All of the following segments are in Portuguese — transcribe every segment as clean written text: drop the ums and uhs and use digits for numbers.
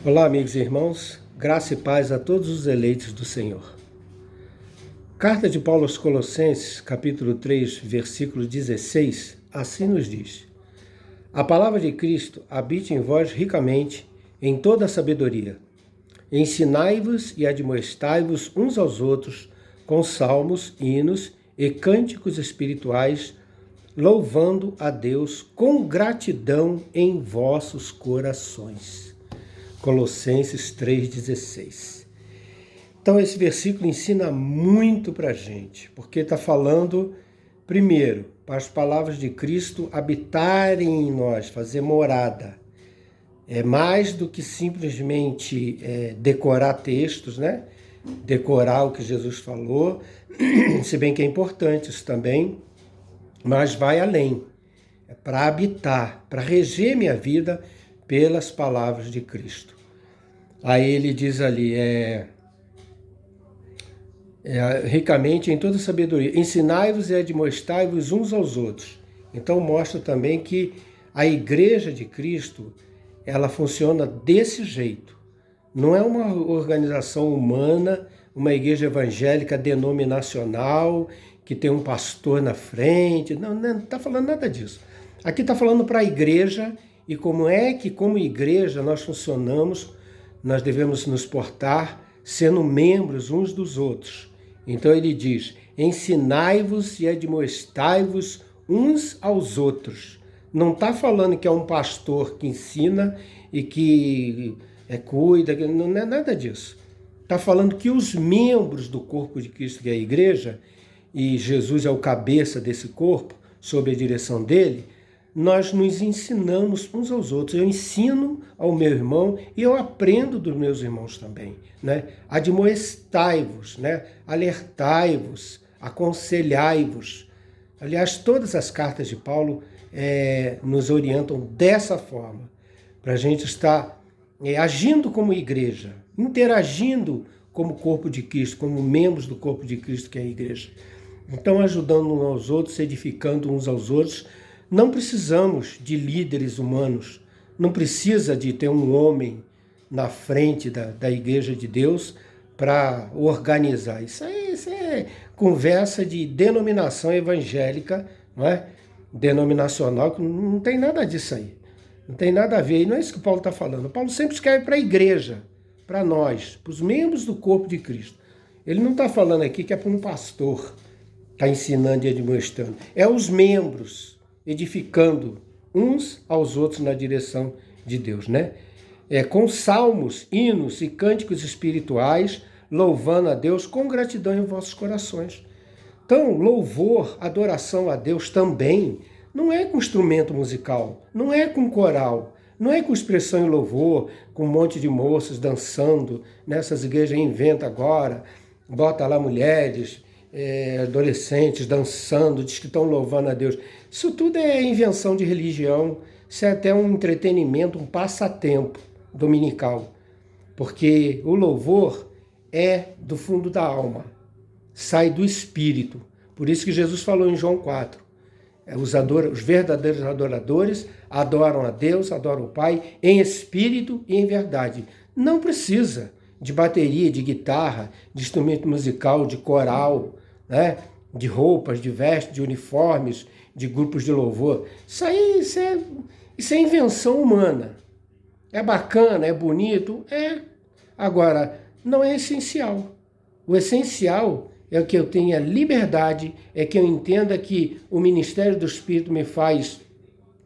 Olá, amigos e irmãos, graça e paz a todos os eleitos do Senhor. Carta de Paulo aos Colossenses, capítulo 3, versículo 16, assim nos diz: A palavra de Cristo habite em vós ricamente, em toda a sabedoria. Ensinai-vos e admoestai-vos uns aos outros com salmos, hinos e cânticos espirituais, louvando a Deus com gratidão em vossos corações. Colossenses 3,16. Então esse versículo ensina muito para a gente, porque está falando, primeiro, para as palavras de Cristo habitarem em nós, fazer morada. É mais do que simplesmente decorar textos, né? Decorar o que Jesus falou, se bem que é importante isso também, mas vai além. É para habitar, para reger minha vida pelas palavras de Cristo. Aí ele diz ali, ricamente em toda sabedoria, ensinai-vos e admoestai-vos uns aos outros. Então mostra também que a igreja de Cristo, ela funciona desse jeito. Não é uma organização humana, uma igreja evangélica denominacional, que tem um pastor na frente. Não está falando nada disso. Aqui está falando para a igreja e como é que, como igreja, nós funcionamos, nós devemos nos portar sendo membros uns dos outros. Então ele diz, ensinai-vos e admoestai-vos uns aos outros. Não está falando que é um pastor que ensina e que cuida, não é nada disso. Está falando que os membros do corpo de Cristo, que é a igreja, e Jesus é o cabeça desse corpo, sob a direção dele, nós nos ensinamos uns aos outros. Eu ensino ao meu irmão e eu aprendo dos meus irmãos também, né? Admoestai-vos, né? Alertai-vos, aconselhai-vos. Aliás, todas as cartas de Paulo nos orientam dessa forma, para a gente estar agindo como igreja, interagindo como corpo de Cristo, como membros do corpo de Cristo, que é a igreja. Então, ajudando uns aos outros, edificando uns aos outros. Não precisamos de líderes humanos, não precisa de ter um homem na frente da igreja de Deus para organizar. Isso é conversa de denominação evangélica, não é? Denominacional, que não tem nada disso aí. Não tem nada a ver, e não é isso que Paulo está falando. Paulo sempre escreve para a igreja, para nós, para os membros do corpo de Cristo. Ele não está falando aqui que é para um pastor, está ensinando e admoestando. É os membros edificando uns aos outros na direção de Deus, né? Com salmos, hinos e cânticos espirituais, louvando a Deus com gratidão em vossos corações. Então, louvor, adoração a Deus também não é com instrumento musical, não é com coral, não é com expressão e louvor, com um monte de moças dançando. Nessas igrejas inventa agora, bota lá mulheres, adolescentes dançando, diz que estão louvando a Deus. Isso tudo é invenção de religião, isso é até um entretenimento, um passatempo dominical, porque o louvor é do fundo da alma, sai do espírito. Por isso que Jesus falou em João 4, os verdadeiros adoradores adoram a Deus, adoram o Pai em espírito e em verdade. Não precisa de bateria, de guitarra, de instrumento musical, de coral, né? De roupas, de vestes, de uniformes, de grupos de louvor. Isso é invenção humana. É bacana, é bonito, é. Agora, não é essencial. O essencial é que eu tenha liberdade, é que eu entenda que o ministério do Espírito me faz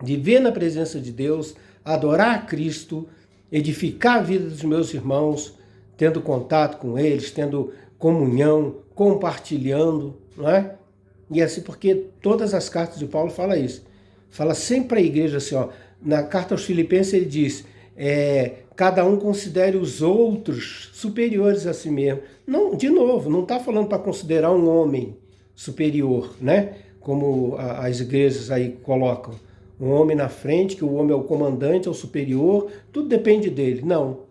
viver na presença de Deus, adorar a Cristo, edificar a vida dos meus irmãos, tendo contato com eles, tendo comunhão, compartilhando, não é? E assim, porque todas as cartas de Paulo falam isso. Fala sempre para a igreja assim, ó, na carta aos Filipenses ele diz, cada um considere os outros superiores a si mesmo. Não, de novo, não está falando para considerar um homem superior, né? Como as igrejas aí colocam. Um homem na frente, que o homem é o comandante, é o superior, tudo depende dele. Não.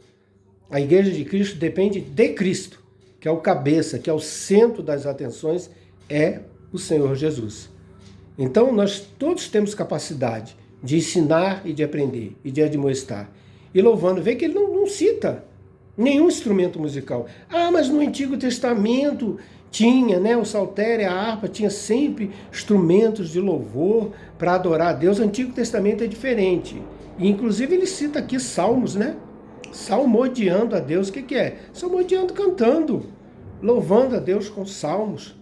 A igreja de Cristo depende de Cristo, que é o cabeça, que é o centro das atenções, é o Senhor Jesus. Então, nós todos temos capacidade de ensinar e de aprender e de admoestar. e louvando. Vê que ele não cita nenhum instrumento musical. Ah, mas no Antigo Testamento tinha, né, o saltério, a harpa, tinha sempre instrumentos de louvor para adorar a Deus. O Antigo Testamento é diferente. E, inclusive, ele cita aqui salmos, né? Salmodiando a Deus. O que é? Salmodiando, cantando, louvando a Deus com salmos.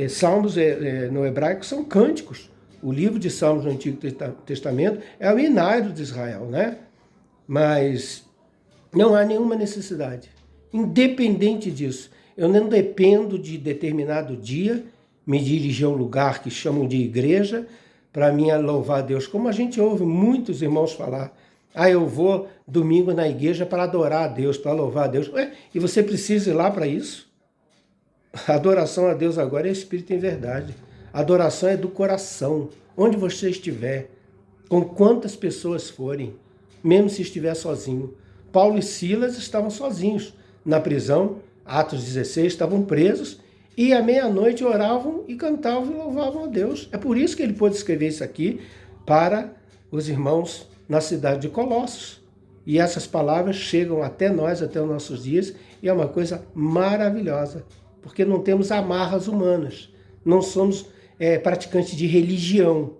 Salmos no hebraico são cânticos. O livro de Salmos no Antigo Testamento é o hinário de Israel, né? Mas não há nenhuma necessidade. Independente disso, eu não dependo de determinado dia me dirigir a um lugar que chamam de igreja para mim louvar a Deus. Como a gente ouve muitos irmãos falar, eu vou domingo na igreja para adorar a Deus, para louvar a Deus. E você precisa ir lá para isso? A adoração a Deus agora é espírito em verdade. A adoração é do coração, onde você estiver, com quantas pessoas forem, mesmo se estiver sozinho. Paulo e Silas estavam sozinhos na prisão, Atos 16, estavam presos, e à meia-noite oravam e cantavam e louvavam a Deus. É por isso que ele pôde escrever isso aqui para os irmãos na cidade de Colossos. E essas palavras chegam até nós, até os nossos dias, e é uma coisa maravilhosa, porque não temos amarras humanas, não somos praticantes de religião,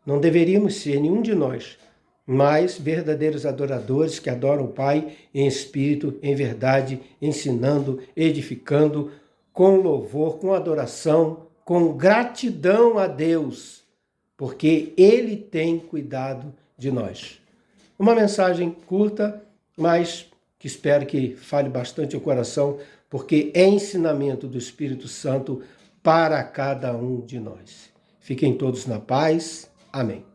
não deveríamos ser, nenhum de nós, mas verdadeiros adoradores que adoram o Pai em espírito, em verdade, ensinando, edificando, com louvor, com adoração, com gratidão a Deus, porque Ele tem cuidado de nós. Uma mensagem curta, mas que espero que fale bastante ao coração, porque é ensinamento do Espírito Santo para cada um de nós. Fiquem todos na paz. Amém.